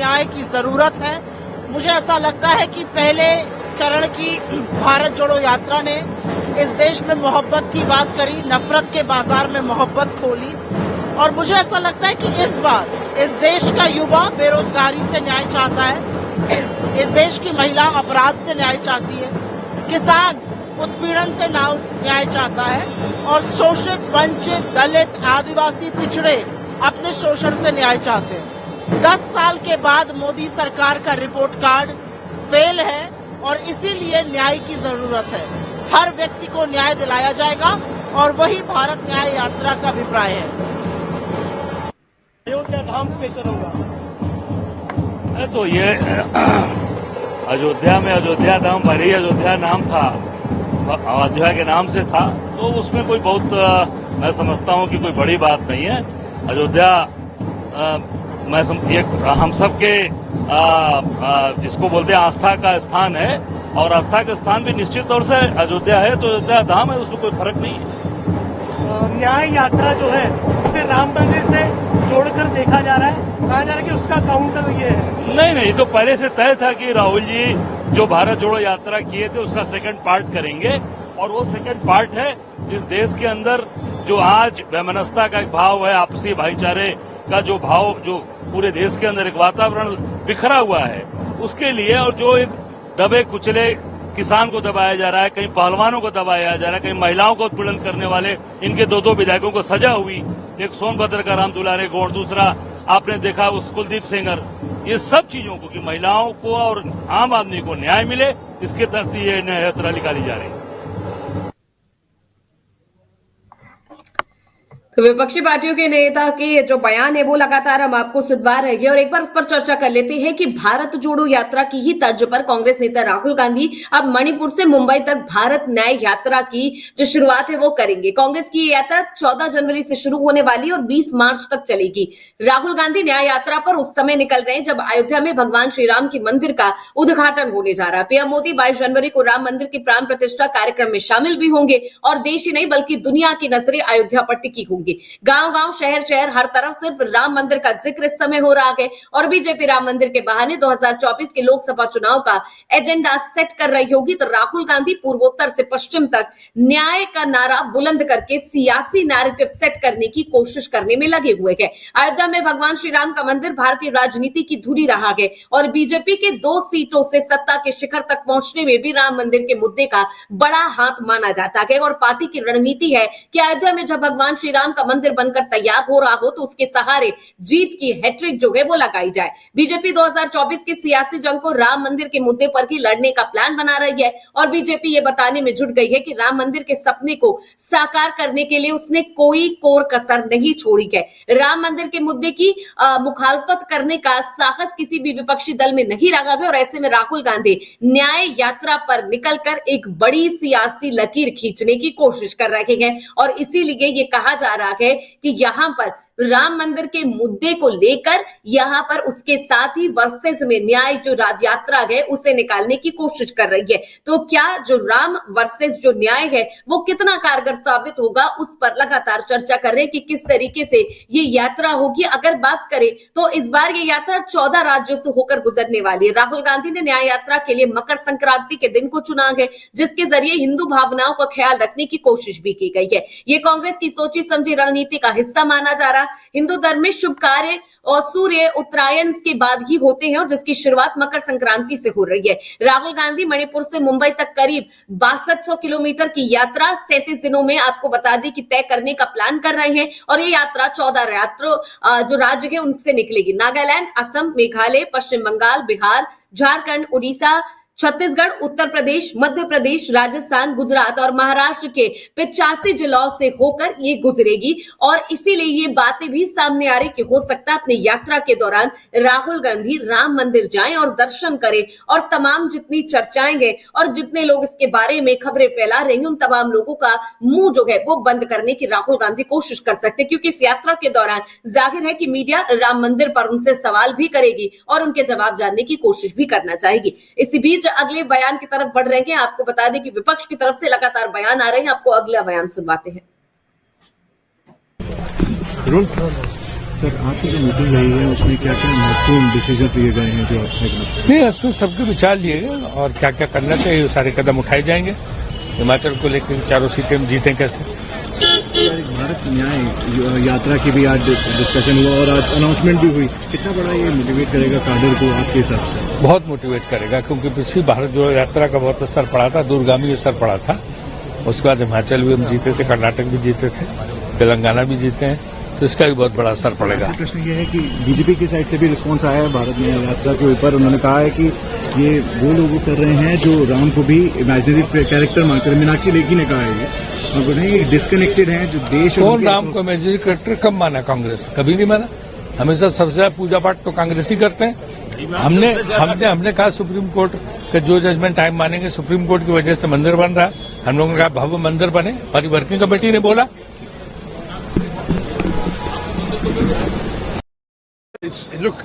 न्याय की जरूरत है। मुझे ऐसा लगता है कि पहले चरण की भारत जोड़ो यात्रा ने इस देश में मोहब्बत की बात करी, नफरत के बाजार में मोहब्बत खोली, और मुझे ऐसा लगता है कि इस बार इस देश का युवा बेरोजगारी से न्याय चाहता है, इस देश की महिला अपराध से न्याय चाहती है, किसान उत्पीड़न से न्याय चाहता है, और शोषित, वंचित, दलित, आदिवासी, पिछड़े अपने शोषण से न्याय चाहते हैं। 10 साल के बाद मोदी सरकार का रिपोर्ट कार्ड फेल है और इसीलिए न्याय की जरूरत है। हर व्यक्ति को न्याय दिलाया जाएगा और वही भारत न्याय यात्रा का अभिप्राय है। अयोध्या धाम स्पेशल होगा तो ये अयोध्या में अयोध्या धाम भले ही अयोध्या नाम था, अयोध्या के नाम से था, तो उसमें कोई बहुत मैं समझता हूँ कि कोई बड़ी बात नहीं है। अयोध्या हम सब के जिसको बोलते हैं आस्था का स्थान है, और आस्था का स्थान भी निश्चित तौर से अयोध्या है, तो अयोध्या धाम है, उसमें कोई फर्क नहीं है। न्याय यात्रा जो है उसे राम मंदिर से जोड़कर देखा जा रहा है, कहा जा रहा है कि उसका काउंटर ये है। नहीं, तो पहले से तय था कि राहुल जी जो भारत जोड़ो यात्रा किए थे उसका सेकंड पार्ट करेंगे, और वो सेकंड पार्ट है इस देश के अंदर जो आज वैमनस्यता का एक भाव है, आपसी भाईचारे का जो भाव, जो पूरे देश के अंदर एक वातावरण बिखरा हुआ है, उसके लिए, और जो एक दबे कुचले किसान को दबाया जा रहा है, कहीं पहलवानों को दबाया जा रहा है, कहीं महिलाओं को उत्पीड़न करने वाले इनके दो विधायकों को सजा हुई, एक सोनभद्र का राम दुलारे गौड़, दूसरा आपने देखा उस कुलदीप सेंगर, ये सब चीजों को कि महिलाओं को और आम आदमी को न्याय मिले, इसके तहत ये न्याय यात्रा निकाली जा रही है। तो विपक्षी पार्टियों के नेता के जो बयान है वो लगातार हम आपको सुनवा रहे हैं, और एक बार इस पर चर्चा कर लेते हैं कि भारत जोड़ो यात्रा की ही तर्ज पर कांग्रेस नेता राहुल गांधी अब मणिपुर से मुंबई तक भारत न्याय यात्रा की जो शुरुआत है वो करेंगे। कांग्रेस की ये यात्रा 14 जनवरी से शुरू होने वाली और 20 मार्च तक चलेगी। राहुल गांधी न्याय यात्रा पर उस समय निकल रहे हैं जब अयोध्या में भगवान श्री राम की मंदिर का उद्घाटन होने जा रहा है। पीएम मोदी 22 जनवरी को राम मंदिर की प्राण प्रतिष्ठा कार्यक्रम में शामिल भी होंगे, और देश ही नहीं बल्कि दुनिया की नजरें अयोध्या पर टिकी होंगी। गांव-गांव, शहर-शहर, हर तरफ सिर्फ राम मंदिर का जिक्र इस समय हो रहा है, और बीजेपी राम मंदिर के बहाने 2024 के लोकसभा चुनाव का एजेंडा सेट कर रही होगी। तो राहुल गांधी पूर्वोत्तर से पश्चिम तक न्याय का नारा बुलंद करके सियासी नैरेटिव सेट करने की कोशिश करने में लगे हुए हैं। अयोध्या में भगवान श्री राम का मंदिर भारतीय राजनीति की धुरी रहा है, और बीजेपी के 2 सीटों से सत्ता के शिखर तक पहुंचने में भी राम मंदिर के मुद्दे का बड़ा हाथ माना जाता है। और पार्टी की रणनीति है कि अयोध्या में जब भगवान श्री राम का मंदिर बनकर तैयार हो रहा हो तो उसके सहारे जीत की हैट्रिक जो है वो लगाई जाए। बीजेपी 2024 की सियासी जंग को राम मंदिर के मुद्दे पर ही लड़ने का प्लान बना रही है, और बीजेपी ये बताने में जुट गई है कि राम मंदिर के सपने को साकार करने के लिए उसने कोई कोर कसर नहीं छोड़ी है। राम मंदिर के मुद्दे की मुखालफत करने का साहस किसी भी विपक्षी दल में नहीं रहा है, और ऐसे में राहुल गांधी न्याय यात्रा पर निकलकर एक बड़ी सियासी लकीर खींचने की कोशिश कर रहे हैं। और इसीलिए ये कहा जा रहा है कि यहां पर राम मंदिर के मुद्दे को लेकर यहां पर उसके साथ ही वर्सेस में न्याय जो राज यात्रा है उसे निकालने की कोशिश कर रही है। तो क्या जो राम वर्सेस जो न्याय है वो कितना कारगर साबित होगा, उस पर लगातार चर्चा कर रहे हैं कि किस तरीके से ये यात्रा होगी। अगर बात करें तो इस बार ये यात्रा 14 राज्यों से होकर गुजरने वाली है। राहुल गांधी ने न्याय यात्रा के लिए मकर संक्रांति के दिन को चुना है, जिसके जरिए हिंदू भावनाओं का ख्याल रखने की कोशिश भी की गई है। ये कांग्रेस की सोची समझी रणनीति का हिस्सा माना जा रहा। हिंदू धर्म में शुभ कार्य और सूर्य उत्तरायण के बाद ही होते हैं, और जिसकी शुरुआत मकर संक्रांति से हो रही है। राहुल गांधी मणिपुर से मुंबई तक करीब 6200 किलोमीटर की यात्रा 37 दिनों में आपको बता दें कि तय करने का प्लान कर रहे हैं, और ये यात्रा 14 जो राज्य है उनसे निकलेगी। नागालैंड, असम, मेघालय, पश्चिम बंगाल, बिहार, झारखंड, उड़ीसा, छत्तीसगढ़, उत्तर प्रदेश, मध्य प्रदेश, राजस्थान, गुजरात और महाराष्ट्र के 85 जिलों से होकर ये गुजरेगी। और इसीलिए ये बातें भी सामने आ रही कि हो सकता है अपनी यात्रा के दौरान राहुल गांधी राम मंदिर जाएं और दर्शन करें, और तमाम जितनी चर्चाएं हैं और जितने लोग इसके बारे में खबरें फैला रहे हैं उन तमाम लोगों का मुंह जो है वो बंद करने की राहुल गांधी कोशिश कर सकते हैं, क्योंकि इस यात्रा के दौरान जाहिर है कि मीडिया राम मंदिर पर उनसे सवाल भी करेगी और उनके जवाब जानने की कोशिश भी करना चाहेगी। इसी बीच अगले बयान की तरफ बढ़ रहे हैं। आपको बता दें कि विपक्ष की तरफ से लगातार बयान आ रहे हैं, आपको अगला बयान सुनवाते हैं। सर आज की जो मीटिंग रही है उसमें क्या क्या महत्वपूर्ण डिसीजन लिए गए हैं जो आप नहीं, उसमें सबके विचार लिए गए और क्या क्या करना चाहिए, सारे कदम उठाए जाएंगे। हिमाचल को लेकर 4 सीटें हम जीतें कैसे। भारत न्याय यात्रा की भी आज डिस्कशन हुआ और आज अनाउंसमेंट भी हुई, कितना बड़ा ये मोटिवेट करेगा काडर को आपके हिसाब से? बहुत मोटिवेट करेगा, क्योंकि पिछली भारत जोड़ो यात्रा का बहुत असर पड़ा था, दूरगामी असर पड़ा था। उसके बाद हिमाचल भी हम जीते थे, कर्नाटक भी जीते थे, तेलंगाना भी जीते हैं, तो इसका भी बहुत बड़ा असर पड़ेगा। प्रश्न ये है कि बीजेपी की साइड से भी रिस्पांस आया है भारत न्याय यात्रा के ऊपर। उन्होंने कहा है कि ये वो लोग कर रहे हैं जो राम को भी इमेजिनरी कैरेक्टर मानकर, मीनाक्षी लेखी ने कहा है ये डिस्कनेक्टेड है जो देश। कौन राम को इमेजिनरी कैरेक्टर कब माना कांग्रेस? कभी नहीं माना। हमेशा सबसे ज्यादा पूजा पाठ तो कांग्रेस ही करते हैं। हमने कहा सुप्रीम कोर्ट का जो जजमेंट टाइम मानेंगे, सुप्रीम कोर्ट की वजह से मंदिर बन रहा है। हम लोगों ने कहा भव्य मंदिर बने, हमारी वर्किंग कमेटी ने बोला। Look,